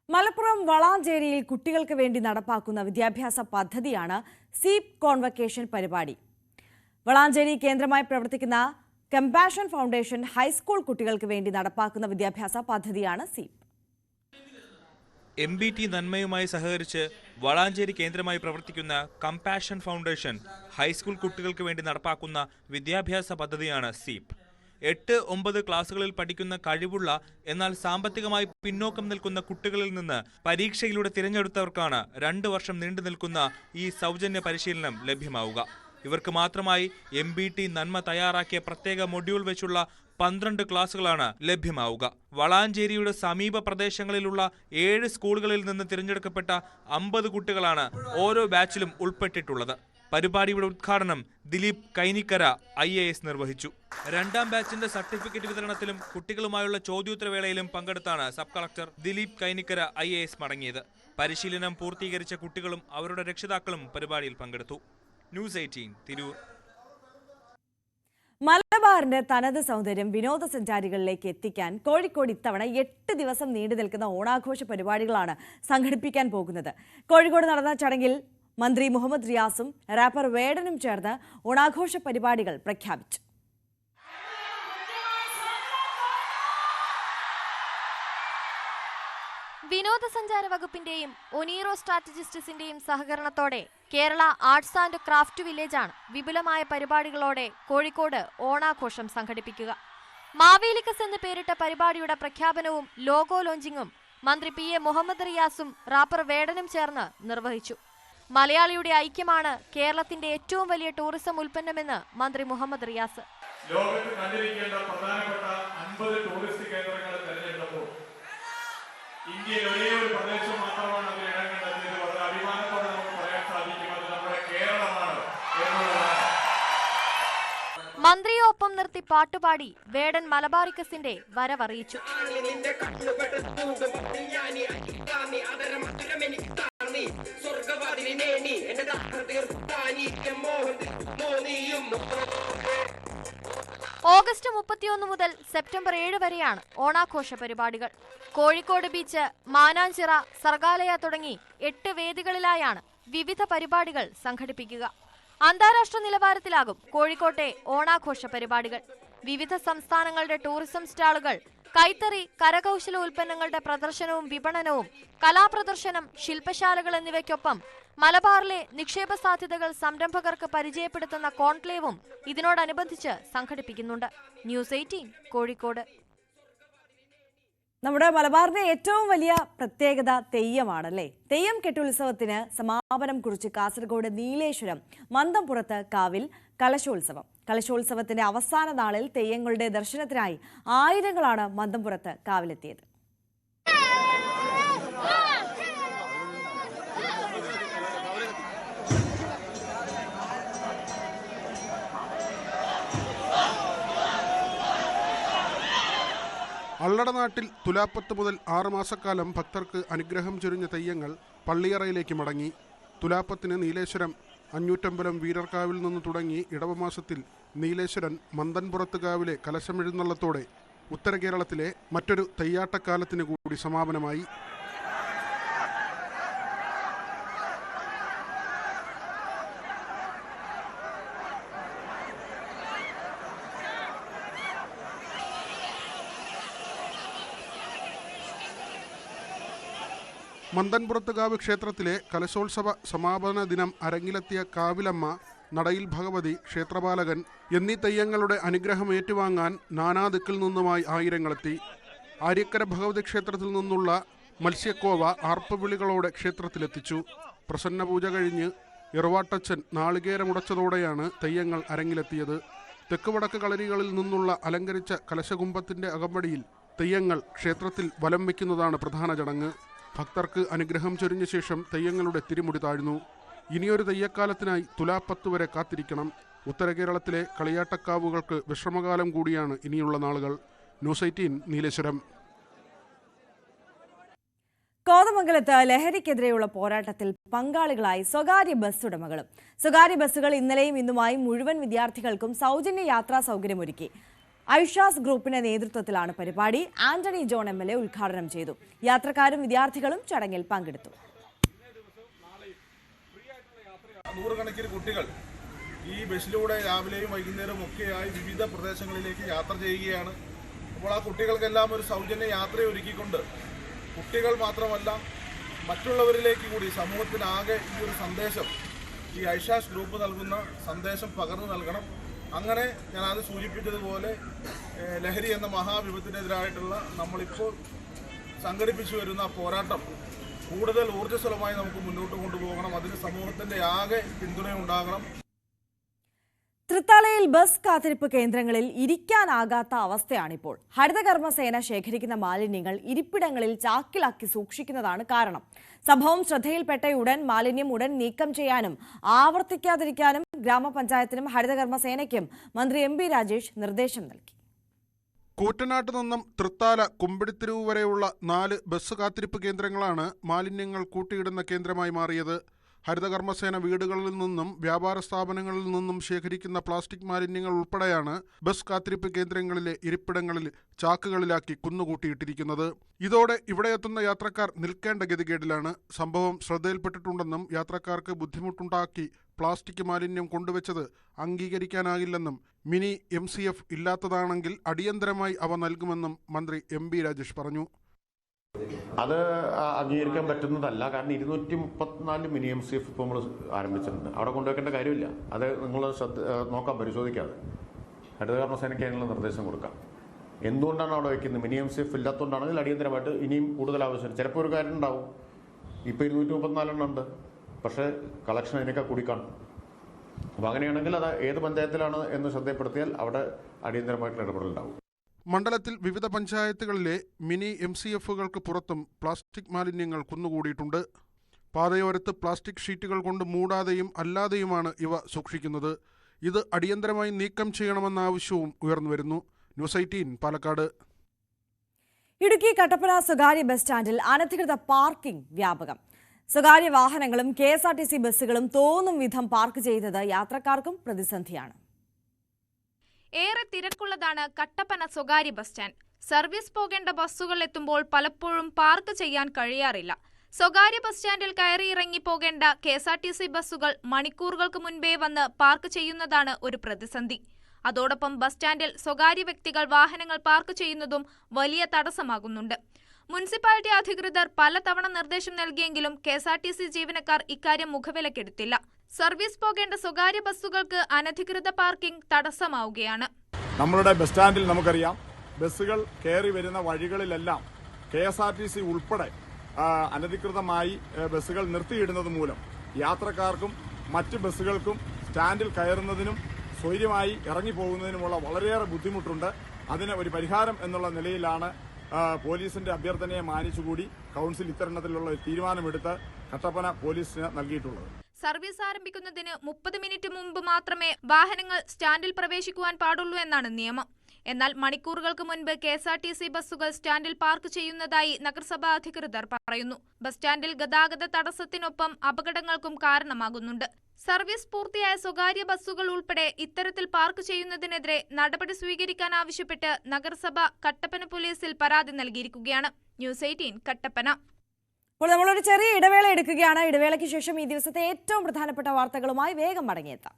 മലപ്പുറം വളാഞ്ചേരിയിൽ കുട്ടികൾക്ക് വേണ്ടി നടപ്പാക്കുന്ന വിദ്യാഭ്യാസ പദ്ധതിയാണ് സീപ് കോൺവക്കേഷൻ പരിപാടി. വളാഞ്ചേരി കേന്ദ്രമായി പ്രവർത്തിക്കുന്ന കമ്പാഷൻ ഫൗണ്ടേഷൻ ഹൈസ്കൂൾ കുട്ടികൾക്ക് വേണ്ടി നടപ്പാക്കുന്ന വിദ്യാഭ്യാസ പദ്ധതിയാണ് സീപ്. MBT നന്മയുമായി സഹകരിച്ച് വളാഞ്ചേരി കേന്ദ്രമായി പ്രവർത്തിക്കുന്ന കമ്പാഷൻ ഫൗണ്ടേഷൻ ഹൈസ്കൂൾ കുട്ടികൾക്ക് വേണ്ടി നടപ്പാക്കുന്ന വിദ്യാഭ്യാസ പദ്ധതിയാണ് സീപ്. 8-9 ക്ലാസുകളിൽ പഠിക്കുന്ന കഴിവുള്ള എന്നാൽ സാമ്പത്തികമായി പിന്നോക്കം നിൽക്കുന്ന കുട്ടികളിൽ നിന്ന് പരീക്ഷയിലൂടെ തിരഞ്ഞെടുത്തവർക്കാണ് 2 വർഷം നീണ്ടു നിൽക്കുന്ന ഈ സൗജന്യ പരിശീലനം ലഭ്യമാവുക. ഇവർക്ക് മാത്രമായി MBT നന്മ തയ്യാറാക്കിയ പ്രത്യേക മൊഡ്യൂൾ വെച്ചുള്ള 12 ക്ലാസുകളാണ് ലഭ്യമാവുക. വളാഞ്ചേരിയുടെ സമീപ പ്രദേശങ്ങളിലുള്ള 7 സ്കൂളുകളിൽ നിന്ന് തിരഞ്ഞെടുക്കപ്പെട്ട 50 കുട്ടികളാണ് ഓരോ ബാച്ചിലും ഉൾപ്പെട്ടിട്ടുള്ളത്. പരിപാടിയുടെ ഉദ്ഘാടനം ദിലീപ് കൈനിക്കര IAS നിർവഹിച്ചു. 2ാം ബാച്ചിന്റെ സർട്ടിഫിക്കറ്റ് വിതരണത്തിലും കുട്ടികളുമായുള്ള ചോദ്യോത്തരവേളയിലും പങ്കെടുത്താണ് sub collector Dileep Kainikkara IAS മടങ്ങിയത്. പരിശീലനം പൂർത്തീകരിച്ച കുട്ടികളും അവരുടെ രക്ഷിതാക്കളും പരിപാടിയിൽ പങ്കെടുത്തു. ന്യൂസ് 18 തിരൂർ. മലബാറിന്റെ തനത് സൗന്ദര്യം വിനോദസഞ്ചാരികളിലേക്ക് എത്തിക്കാൻ കോഴിക്കോട് ഇത്തവണ 8 ദിവസം നീണ്ടു നിൽക്കുന്ന ഓണാഘോഷ പരിപാടികളാണ് സംഘടിപ്പിക്കാൻ പോകുന്നത്. കോഴിക്കോട് നടന്ന ചടങ്ങിൽ മന്ത്രി മുഹമ്മദ് റിയാസും റാപ്പർ വേടനും ചേർന്ന് ഓണാഘോഷ പരിപാടികൾ പ്രഖ്യാപിച്ചു. വിനോദസഞ്ചാര വകുപ്പിന്റെയും ഒനീറോ സ്ട്രാറ്റജിസ്റ്റിന്റെയും സഹകരണത്തോടെ കേരള ആർട്സ് ആൻഡ് ക്രാഫ്റ്റ് വില്ലേജാണ് വിപുലമായ പരിപാടികളോടെ കോഴിക്കോട് ഓണാഘോഷം സംഘടിപ്പിക്കുക. മാവേലിക്കസ് എന്ന് പേരിട്ട പരിപാടിയുടെ പ്രഖ്യാപനവും ലോഗോ ലോഞ്ചിങ്ങും മന്ത്രി PA മുഹമ്മദ് റിയാസും റാപ്പർ വേടനും ചേർന്ന് നിർവഹിച്ചു. മലയാളിയുടെ ഐക്യമാണ് കേരളത്തിന്റെ ഏറ്റവും വലിയ ടൂറിസം ഉൽപ്പന്നമെന്ന് മന്ത്രി മുഹമ്മദ് റിയാസ്. ലോകത്ത് കണ്ടിരിക്കേണ്ട പ്രധാനപ്പെട്ട 50 ടൂറിസ്റ്റ് കേന്ദ്രങ്ങൾ തെരഞ്ഞെടുത്തപ്പോൾ ഇന്ത്യയിൽ ഒരേ ഒരു പ്രദേശം മാത്രമാണ് അതിൽ ഇടം കണ്ടെത്തിയത്. വളരെ അഭിമാനത്തോടെ നമുക്ക് പറയാൻ സാധിക്കും, അത് നമ്മുടെ കേരളമാണ് എന്നുള്ളതാണ്. മന്ത്രിയെ ഒപ്പം നിർത്തി പാട്ടുപാടി വേടൻ മലബാറിക്കസിന്റെ വരവറിയിച്ചു. ഓഗസ്റ്റ് 31 മുതൽ സെപ്റ്റംബർ 7 വരെയാണ് ഓണാഘോഷ പരിപാടികൾ. കോഴിക്കോട് ബീച്ച്, മാനാഞ്ചിറ, സർഗാലയ തുടങ്ങി 8 വേദികളിലായാണ് വിവിധ പരിപാടികൾ സംഘടിപ്പിക്കുക. അന്താരാഷ്ട്ര നിലവാരത്തിലാകും കോഴിക്കോട്ടെ ഓണാഘോഷ പരിപാടികൾ. വിവിധ സംസ്ഥാനങ്ങളുടെ ടൂറിസം സ്റ്റാളുകൾ, കൈത്തറി, കരകൗശല ഉൽപ്പന്നങ്ങളുടെ പ്രദർശനവും വിപണനവും, കലാപ്രദർശനം, ശില്പശാലകൾ എന്നിവയ്ക്കൊപ്പം മലബാറിലെ നിക്ഷേപ സാധ്യതകൾ സംരംഭകർക്ക് പരിചയപ്പെടുത്തുന്ന കോൺക്ലേവും ഇതിനോടനുബന്ധിച്ച് സംഘടിപ്പിക്കുന്നുണ്ട്. ന്യൂസ് 18 കോഴിക്കോട്. നമ്മുടെ മലബാറിന്റെ ഏറ്റവും വലിയ പ്രത്യേകത തെയ്യമാണല്ലേ. തെയ്യം കെട്ടുത്സവത്തിന് സമാപനം കുറിച്ച് കാസർഗോഡ് നീലേശ്വരം മന്തംപുറത്ത് കാവിൽ കലശോത്സവം. കലശോത്സവത്തിന്റെ അവസാന നാളിൽ തെയ്യങ്ങളുടെ ദർശനത്തിനായി ആയിരങ്ങളാണ് മന്തംപുറത്ത് കാവിലെത്തിയത്. അള്ളടനാട്ടിൽ തുലാപ്പത്ത് മുതൽ 6 മാസക്കാലം ഭക്തർക്ക് അനുഗ്രഹം ചൊരിഞ്ഞ തെയ്യങ്ങൾ പള്ളിയറയിലേക്ക് മടങ്ങി. തുലാപ്പത്തിന് നീലേശ്വരം അഞ്ഞൂറ്റമ്പലം വീരർക്കാവിൽ നിന്ന് തുടങ്ങി ഇടവമാസത്തിൽ നീലേശ്വരൻ മന്തൻപുറത്ത് കാവിലെ കലശമെഴുന്നള്ളത്തോടെ ഉത്തര കേരളത്തിലെ മറ്റൊരു തെയ്യാട്ടക്കാലത്തിന് കൂടി സമാപനമായി. മന്തൻപുറത്തുകാവ് ക്ഷേത്രത്തിലെ കലശോത്സവ സമാപന ദിനം അരങ്ങിലെത്തിയ കാവിലമ്മ, നടയിൽ ഭഗവതി, ക്ഷേത്രപാലകൻ എന്നീ തെയ്യങ്ങളുടെ അനുഗ്രഹം ഏറ്റുവാങ്ങാൻ നാനാദിക്കിൽ നിന്നുമായി ആയിരങ്ങളെത്തി. ആര്യക്കര ഭഗവതി ക്ഷേത്രത്തിൽ നിന്നുള്ള മത്സ്യക്കോവ ആർപ്പുവിളികളോടെ ക്ഷേത്രത്തിലെത്തിച്ചു. പ്രസന്ന പൂജ കഴിഞ്ഞ് ഇറവാട്ടച്ചൻ നാളികേരമുടച്ചതോടെയാണ് തെയ്യങ്ങൾ അരങ്ങിലെത്തിയത്. തെക്കുവടക്ക് കളരികളിൽ നിന്നുള്ള അലങ്കരിച്ച കലശകുംഭത്തിന്റെ അകമ്പടിയിൽ തെയ്യങ്ങൾ ക്ഷേത്രത്തിൽ വലം വയ്ക്കുന്നതാണ് പ്രധാന ചടങ്ങ്. ഭക്തർക്ക് അനുഗ്രഹം ചൊരിഞ്ഞ ശേഷം തെയ്യങ്ങളുടെ തിരുമുടി താഴ്ന്നു. ഇനിയൊരു തെയ്യക്കാലത്തിനായി തുലാപ്പത്ത് വരെ കാത്തിരിക്കണം. ഉത്തര കേരളത്തിലെ കളിയാട്ടക്കാവുകൾക്ക് വിശ്രമകാലം കൂടിയാണ് ഇനിയുള്ള നാളുകൾ. ന്യൂസ് 18 നീലേശ്വരം. കോതമംഗലത്ത് ലഹരിക്കെതിരെയുള്ള പോരാട്ടത്തിൽ പങ്കാളികളായി സ്വകാര്യ ബസ് ഉടമകളും. സ്വകാര്യ ബസ്സുകൾ ഇന്നലെയും ഇന്നുമായി മുഴുവൻ വിദ്യാർത്ഥികൾക്കും സൗജന്യ യാത്രാ സൗകര്യമൊരുക്കി. ഐഷാസ് ഗ്രൂപ്പിന്റെ നേതൃത്വത്തിലാണ് പരിപാടി. ആന്റണി ജോൺ MLA ഉദ്ഘാടനം ചെയ്തു. യാത്രക്കാരും വിദ്യാർത്ഥികളും ചടങ്ങിൽ പങ്കെടുത്തു. നൂറുകണക്കിന് കുട്ടികൾ ഈ ബസ്സിലൂടെ രാവിലെയും വൈകുന്നേരവും ഒക്കെയായി വിവിധ പ്രദേശങ്ങളിലേക്ക് യാത്ര ചെയ്യുകയാണ്. അപ്പോൾ ആ കുട്ടികൾക്കെല്ലാം ഒരു സൗജന്യ യാത്ര ഒരുക്കിക്കൊണ്ട് കുട്ടികൾ മാത്രമല്ല മറ്റുള്ളവരിലേക്ക് കൂടി സമൂഹത്തിനാകെ ഈ ഒരു സന്ദേശം, ഈ ഐഷാസ് ഗ്രൂപ്പ് നൽകുന്ന സന്ദേശം പകർന്നു നൽകണം. അങ്ങനെ ഞാൻ അത് സൂചിപ്പിച്ചതുപോലെ ലഹരി എന്ന മഹാവിപത്തിനെതിരായിട്ടുള്ള നമ്മളിപ്പോൾ സംഘടിപ്പിച്ചു വരുന്ന പോരാട്ടം കൂടുതൽ ഊർജ്ജസ്വലമായി നമുക്ക് മുന്നോട്ട് കൊണ്ടുപോകണം. അതിന് സമൂഹത്തിന്റെ ആകെ പിന്തുണയുണ്ടാകണം. തൃത്താലയിൽ ബസ് കാത്തിരിപ്പ് കേന്ദ്രങ്ങളിൽ ഇരിക്കാനാകാത്ത അവസ്ഥയാണിപ്പോൾ. ഹരിതകർമ്മസേന ശേഖരിക്കുന്ന മാലിന്യങ്ങൾ ഇരിപ്പിടങ്ങളിൽ ചാക്കിലാക്കി സൂക്ഷിക്കുന്നതാണ് കാരണം. സംഭവം ശ്രദ്ധയിൽപ്പെട്ടയുടൻ മാലിന്യം ഉടൻ നീക്കം ചെയ്യാനും ആവർത്തിക്കാതിരിക്കാനും ഗ്രാമപഞ്ചായത്തിനും ഹരിതകർമ്മസേനയ്ക്കും മന്ത്രി MB രാജേഷ് നിർദ്ദേശം നൽകി. കൂറ്റനാട്ട് നിന്നും തൃത്താല കുമ്പിടിത്തിരിവ് വരെയുള്ള 4 ബസ് കാത്തിരിപ്പ് കേന്ദ്രങ്ങളാണ് മാലിന്യങ്ങൾ കൂട്ടിയിടുന്ന കേന്ദ്രമായി മാറിയത്. ഹരിതകർമ്മസേന വീടുകളിൽ നിന്നും വ്യാപാര സ്ഥാപനങ്ങളിൽ നിന്നും ശേഖരിക്കുന്ന പ്ലാസ്റ്റിക് മാലിന്യങ്ങൾ ഉൾപ്പെടെയാണ് ബസ് കാത്തിരിപ്പ് കേന്ദ്രങ്ങളിലെ ഇരിപ്പിടങ്ങളിൽ ചാക്കുകളിലാക്കി കുന്നുകൂട്ടിയിട്ടിരിക്കുന്നത്. ഇതോടെ ഇവിടെ എത്തുന്ന യാത്രക്കാർ നിൽക്കേണ്ട ഗതികേടിലാണ്. സംഭവം ശ്രദ്ധയിൽപ്പെട്ടിട്ടുണ്ടെന്നും യാത്രക്കാർക്ക് ബുദ്ധിമുട്ടുണ്ടാക്കി പ്ലാസ്റ്റിക് മാലിന്യം കൊണ്ടുവച്ചത് അംഗീകരിക്കാനാകില്ലെന്നും മിനി MCF ഇല്ലാത്തതാണെങ്കിൽ അടിയന്തരമായി അവ നൽകുമെന്നും മന്ത്രി MB രാജേഷ് പറഞ്ഞു. അത് അംഗീകരിക്കാൻ പറ്റുന്നതല്ല. കാരണം 234 മിനി MCF ഇപ്പോൾ നമ്മൾ ആരംഭിച്ചിട്ടുണ്ട്. അവിടെ കൊണ്ടുവയ്ക്കേണ്ട കാര്യമില്ല. അത് നിങ്ങൾ നോക്കാം, പരിശോധിക്കാതെ ഹരിതകർമ്മസേനയ്ക്ക് അതിനുള്ള നിർദ്ദേശം കൊടുക്കാം. എന്തുകൊണ്ടാണ് അവിടെ വയ്ക്കുന്നത്? മിനി MCF ഇല്ലാത്തതുകൊണ്ടാണെങ്കിൽ അടിയന്തരമായിട്ട് ഇനിയും കൂടുതൽ ആവശ്യം. ചിലപ്പോൾ ഒരു കാര്യം ഉണ്ടാവും. ഇപ്പോൾ 234 ഉണ്ട്. പക്ഷേ കളക്ഷൻ അതിനേക്കാൾ കൂടി കാണും. അപ്പോൾ അങ്ങനെയാണെങ്കിൽ അത് ഏത് പഞ്ചായത്തിലാണ് എന്ന് ശ്രദ്ധപ്പെടുത്തിയാൽ അവിടെ അടിയന്തരമായിട്ടുള്ള ഇടപെടലുണ്ടാവും. മണ്ഡലത്തിൽ വിവിധ പഞ്ചായത്തുകളിലെ മിനി MCFകൾക്ക് പുറത്തും പ്ലാസ്റ്റിക് മാലിന്യങ്ങൾ കുന്നുകൂടിയിട്ടുണ്ട്. പാതയോരത്ത് പ്ലാസ്റ്റിക് ഷീറ്റുകൾ കൊണ്ട് മൂടാതെയും അല്ലാതെയുമാണ് ഇവ സൂക്ഷിക്കുന്നത്. ഇത് അടിയന്തരമായി നീക്കം ചെയ്യണമെന്ന ആവശ്യവും ഉയർന്നുവരുന്നു. ന്യൂസ് 18 പാലക്കാട്. ഇടുക്കി കട്ടപ്പന സ്വകാര്യ ബസ് സ്റ്റാൻഡിൽ അനധികൃത പാർക്കിംഗ് വ്യാപകം. സ്വകാര്യ വാഹനങ്ങളും KSRTC ബസ്സുകളും തോന്നും വിധം പാർക്ക് ചെയ്തത് യാത്രക്കാർക്കും പ്രതിസന്ധിയാണ്. ഏറെ തിരക്കുള്ളതാണ് കട്ടപ്പന സ്വകാര്യ ബസ് സ്റ്റാൻഡ്. സർവീസ് പോകേണ്ട ബസ്സുകൾ എത്തുമ്പോൾ പലപ്പോഴും പാർക്ക് ചെയ്യാൻ കഴിയാറില്ല. സ്വകാര്യ ബസ് സ്റ്റാൻഡിൽ കയറിയിറങ്ങി പോകേണ്ട KSRTC ബസ്സുകൾ മണിക്കൂറുകൾക്ക് മുൻപേ വന്ന് പാർക്ക് ചെയ്യുന്നതാണ് ഒരു പ്രതിസന്ധി. അതോടൊപ്പം ബസ് സ്റ്റാൻഡിൽ സ്വകാര്യ വ്യക്തികൾ വാഹനങ്ങൾ പാർക്ക് ചെയ്യുന്നതും വലിയ തടസ്സമാകുന്നുണ്ട്. മുനിസിപ്പാലിറ്റി അധികൃതർ പലതവണ നിർദ്ദേശം നൽകിയെങ്കിലും KSRTC ജീവനക്കാർ ഇക്കാര്യം മുഖവിലക്കെടുത്തില്ല. സർവീസ് പോകേണ്ട സ്വകാര്യ ബസ്സുകൾക്ക് അനധികൃത പാർക്കിംഗ് തടസ്സമാവുകയാണ്. നമ്മളുടെ ബസ് സ്റ്റാൻഡിൽ നമുക്കറിയാം, ബസ്സുകൾ കയറി വരുന്ന വഴികളിലെല്ലാം KSRTC ഉൾപ്പെടെ അനധികൃതമായി ബസ്സുകൾ നിർത്തിയിടുന്നത് മൂലം യാത്രക്കാർക്കും മറ്റ് ബസ്സുകൾക്കും സ്റ്റാൻഡിൽ കയറുന്നതിനും സ്വൈര്യമായി ഇറങ്ങിപ്പോകുന്നതിനുമുള്ള വളരെയേറെ ബുദ്ധിമുട്ടുണ്ട്. അതിന് ഒരു പരിഹാരം എന്നുള്ള നിലയിലാണ് പോലീസിന്റെ അഭ്യർത്ഥനയെ മാനിച്ചുകൂടി കൗൺസിൽ ഇത്തരണത്തിലുള്ള തീരുമാനമെടുത്ത് കട്ടപ്പന പോലീസിന് നൽകിയിട്ടുള്ളത്. സർവീസ് ആരംഭിക്കുന്നതിന് 30 മിനിറ്റ് മുമ്പ് മാത്രമേ വാഹനങ്ങൾ സ്റ്റാൻഡിൽ പ്രവേശിക്കുവാൻ പാടുള്ളൂ എന്നാണ് നിയമം. എന്നാൽ മണിക്കൂറുകൾക്ക് മുൻപ് KSRTC ബസ്സുകൾ സ്റ്റാൻഡിൽ പാർക്ക് ചെയ്യുന്നതായി നഗരസഭാ അധികൃതർ പറയുന്നു. ബസ് സ്റ്റാൻഡിൽ ഗതാഗത തടസ്സത്തിനൊപ്പം അപകടങ്ങൾക്കും കാരണമാകുന്നുണ്ട്. സർവീസ് പൂർത്തിയായ സ്വകാര്യ ബസ്സുകൾ ഉൾപ്പെടെ ഇത്തരത്തിൽ പാർക്ക് ചെയ്യുന്നതിനെതിരെ നടപടി സ്വീകരിക്കാനാവശ്യപ്പെട്ട് നഗരസഭ കട്ടപ്പന പോലീസിൽ പരാതി നൽകിയിരിക്കുകയാണ്. ന്യൂസ് 18 കട്ടപ്പന. അപ്പോൾ നമ്മളൊരു ചെറിയ ഇടവേള എടുക്കുകയാണ്. ഇടവേളയ്ക്ക് ശേഷം ഈ ദിവസത്തെ ഏറ്റവും പ്രധാനപ്പെട്ട വാർത്തകളുമായി വേഗം മടങ്ങിയെത്താം.